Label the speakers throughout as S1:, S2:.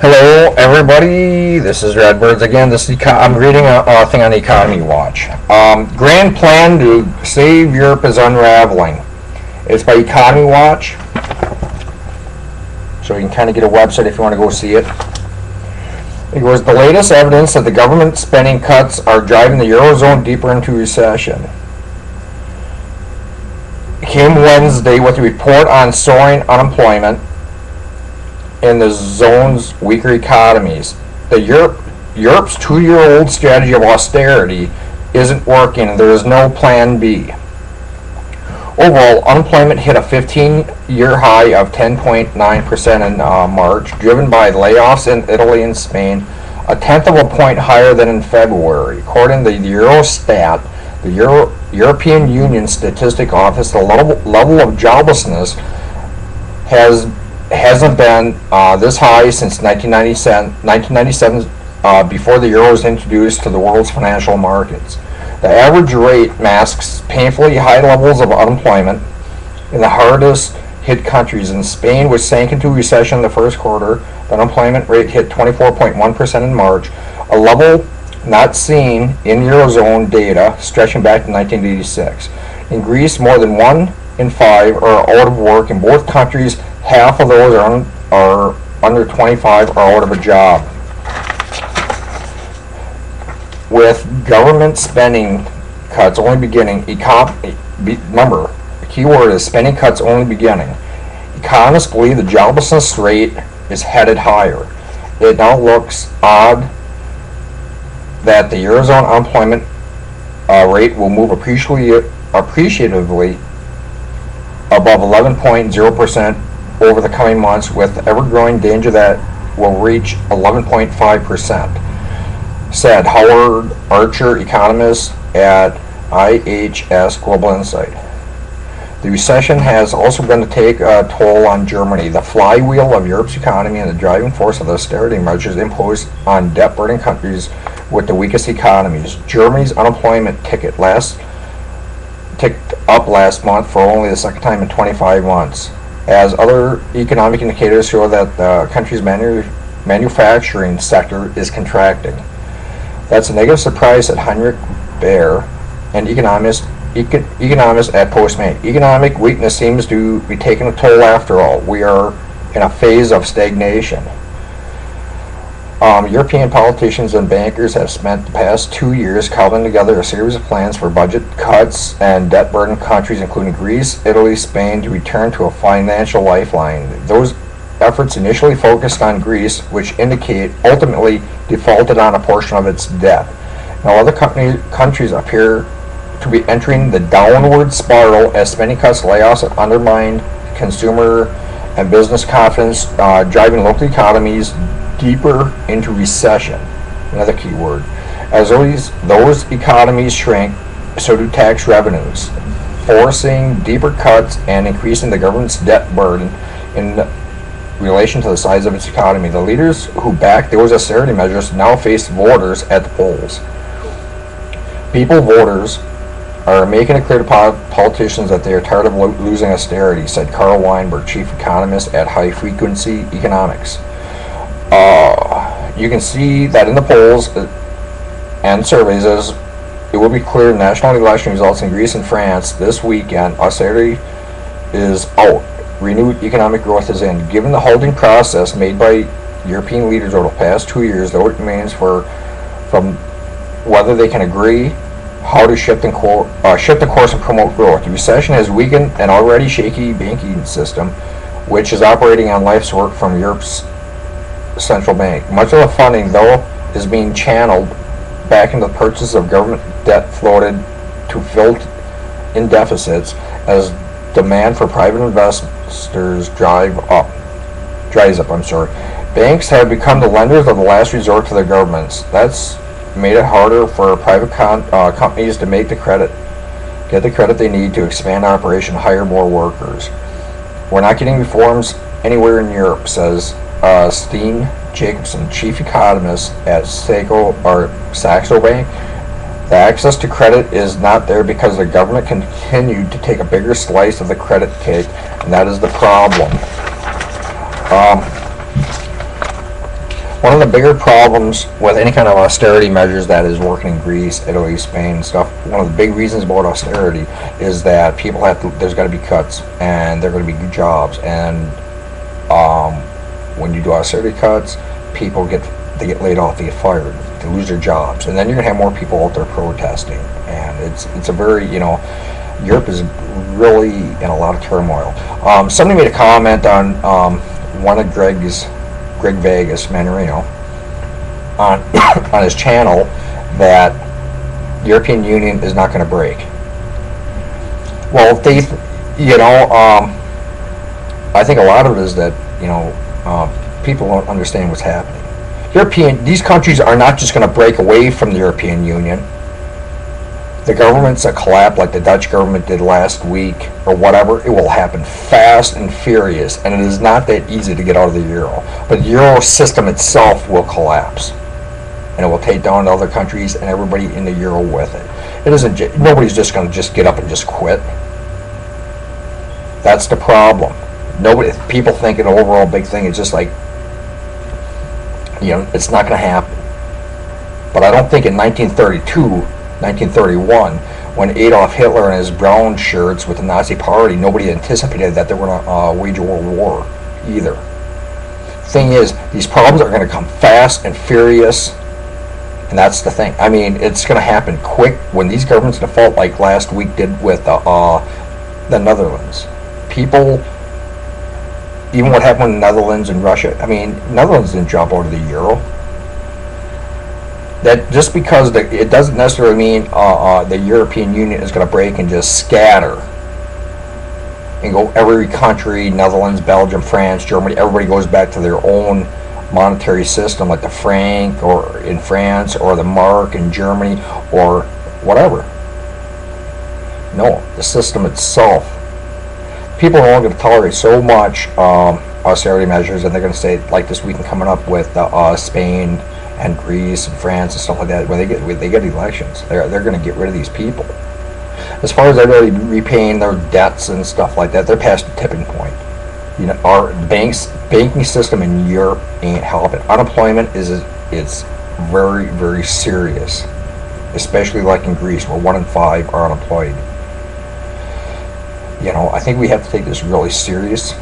S1: Hello, everybody. This is Redbirds again. I'm reading a thing on Economy Watch. Grand plan to save Europe is unraveling. It's by Economy Watch, so you can kind of get a website if you want to go see it. It goes, the latest evidence that the government spending cuts are driving the Eurozone deeper into recession. It came Wednesday with a report on soaring unemployment in the zone's weaker economies. Europe's 2-year-old strategy of austerity isn't working, and there is no plan B. Overall, unemployment hit a 15-year high of 10.9% in March, driven by layoffs in Italy and Spain, a tenth of a point higher than in February. According to the Eurostat, the European Union Statistic Office, the level of joblessness hasn't been this high since 1997 before the euro was introduced to the world's financial markets. The average rate masks painfully high levels of unemployment in the hardest hit countries. In Spain, which sank into recession in the first quarter, the unemployment rate hit 24.1% in March, a level not seen in Eurozone data stretching back to 1986. In Greece, more than 1 in 5 are out of work. In both countries, half of those are under 25 are out of a job. With government spending cuts only beginning, remember, the key word is spending cuts only beginning. Economists believe the joblessness rate is headed higher. It now looks odd that the Eurozone unemployment rate will move appreciatively above 11.0% over the coming months, with ever-growing danger that will reach 11.5%, said Howard Archer, economist at IHS Global Insight. The recession has also begun to take a toll on Germany, the flywheel of Europe's economy and the driving force of the austerity measures imposed on debt-burdened countries with the weakest economies. Germany's unemployment ticked up last month for only the second time in 25 months, as other economic indicators show that the country's manufacturing sector is contracting. That's a negative surprise, said Heinrich Baer, an economist at Postman. Economic weakness seems to be taking a toll after all. We are in a phase of stagnation. European politicians and bankers have spent the past 2 years cobbling together a series of plans for budget cuts and debt-burdened countries, including Greece, Italy, Spain, to return to a financial lifeline. Those efforts initially focused on Greece, which ultimately defaulted on a portion of its debt. Now other countries appear to be entering the downward spiral as spending cuts, layoffs have undermined consumer and business confidence, driving local economies deeper into recession. Another key word. As those economies shrink, so do tax revenues, forcing deeper cuts and increasing the government's debt burden in relation to the size of its economy. The leaders who backed those austerity measures now face voters at the polls. Voters are making it clear to politicians that they are tired of losing austerity, said Carl Weinberg, chief economist at High Frequency Economics. You can see that in the polls and surveys, as it will be clear in national election results in Greece and France this weekend, austerity is out. Renewed economic growth is in. Given the holding process made by European leaders over the past 2 years, though it remains from whether they can agree how to shift the course and promote growth. The recession has weakened an already shaky banking system, which is operating on life support from Europe's central bank. Much of the funding, though, is being channeled back into the purchase of government debt floated to fill in deficits as demand for private investors dries up. Banks have become the lenders of the last resort to their governments. That's made it harder for private companies to get the credit they need to expand operation, hire more workers. We're not getting reforms anywhere in Europe, says Steen Jacobson, chief economist at Saxo Bank. The access to credit is not there because the government continued to take a bigger slice of the credit cake, and that is the problem. One of the bigger problems with any kind of austerity measures that is working in Greece, Italy, Spain, and stuff, one of the big reasons about austerity is that people have to, there's got to be cuts, and there are going to be jobs, and when you do austerity cuts, people they get laid off, they get fired, they lose their jobs, and then you're going to have more people out there protesting, and it's a very, Europe is really in a lot of turmoil. Somebody made a comment on one of Greg Vegas, Manarino, on on his channel that the European Union is not going to break. Well, I think a lot of it is that people don't understand what's happening. These countries are not just going to break away from the European Union. The governments that collapse, like the Dutch government did last week or whatever, it will happen fast and furious, and it is not that easy to get out of the euro. But the euro system itself will collapse, and it will take down other countries and everybody in the euro with it. It isn't. Nobody's just going to just get up and just quit. That's the problem. People think an overall big thing is just like, it's not going to happen. But I don't think in 1931, when Adolf Hitler and his brown shirts with the Nazi Party, nobody anticipated that they were going to wage a world war either. Thing is, these problems are going to come fast and furious, and that's the thing. I mean, it's going to happen quick when these governments default, like last week did with the Netherlands. People, even what happened with the Netherlands and Russia, I mean, Netherlands didn't jump out of the euro. That just because it doesn't necessarily mean the European Union is going to break and just scatter and go every country, Netherlands, Belgium, France, Germany, everybody goes back to their own monetary system, like the franc or in France, or the mark in Germany, or whatever. No, the system itself. People are only going to tolerate so much austerity measures, and they're going to say, like this weekend coming up with Spain and Greece and France and stuff like that, when they get elections, they're going to get rid of these people. As far as everybody repaying their debts and stuff like that, they're past the tipping point. Our banking system in Europe ain't helping. Unemployment it's very, very serious, especially like in Greece, where 1 in 5 are unemployed. I think we have to take this really serious,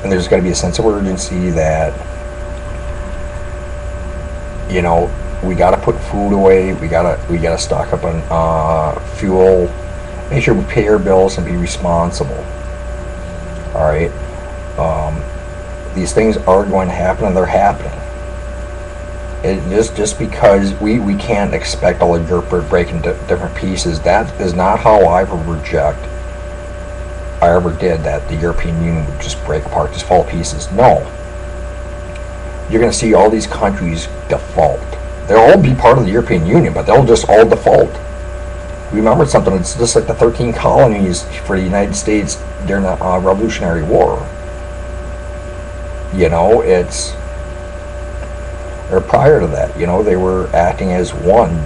S1: and there's got to be a sense of urgency that we got to put food away. We gotta stock up on fuel. Make sure we pay our bills and be responsible. All right. These things are going to happen, and they're happening. Just because we can't expect all of Europe to break into different pieces. That is not how I ever did that the European Union would just break apart, just fall to pieces. No. You're going to see all these countries default. They'll all be part of the European Union, but they'll just all default. Remember something, it's just like the 13 colonies for the United States during the Revolutionary War. Or prior to that, they were acting as one.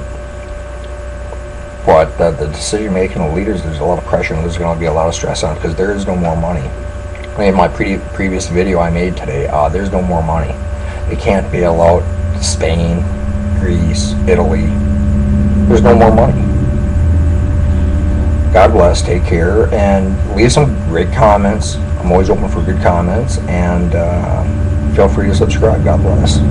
S1: But the decision making of leaders, there's a lot of pressure, and there's going to be a lot of stress on it because there is no more money. In my previous video I made today, there's no more money. They can't bail out Spain, Greece, Italy. There's no more money. God bless, take care, and leave some great comments. I'm always open for good comments, and feel free to subscribe. God bless.